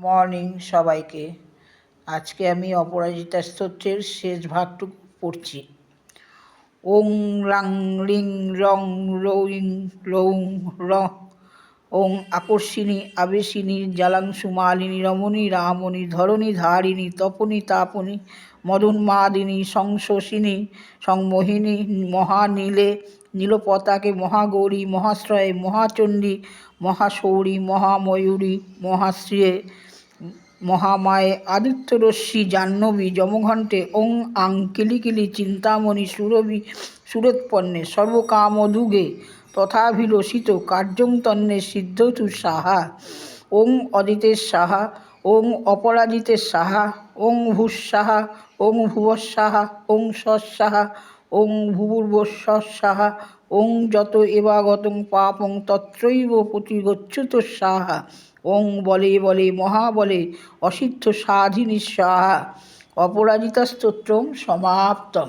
Morning সবাইকে। আজকে আমি অপরাজিতা স্তোত্রের শেষ ভাগটুকু পড়ছি। ওং রাং রিং রং রৌং লৌং র ওং আকর্ষিণী আবেশিনী জালাংশু মালিনী রমণী রামণী ধরণী ধারিণী তপনী তাপনী মদোন্মাদিনী সংশোষিনী সংমোহিনী মহানীলে নীলপতাকে মহাগৌরী মহাশ্রয়ে মহাচণ্ডী মহাশৌরী মহাময়ূরী মহাশ্রিয়ে মহামায়ে আদিত্যরশ্মি জাহ্নবী যমঘণ্টে ওং আং কিলিকিলি চিন্তামণি সুরভি সুরোৎপন্নে সর্বকামদুগে তথাভিলষিত কার্যং তন্নে সিদ্ধতু সাহা ওং অদিতের সাহা ওং অপরাজিতের সাহা ওং ভূঃসাহা ওং ভুবঃসাহা ওং স্বঃসাহা ওং ভূর্ভুবঃস্বঃসাহা ওং যত এবাগতং পাপং তত্রৈব প্রতিগচ্ছুত সাহা ওং বলে বলে মহাবলে অসিদ্ধ সাধিনী সাহা। অপরাজিতা স্তোত্রম সমাপ্তম।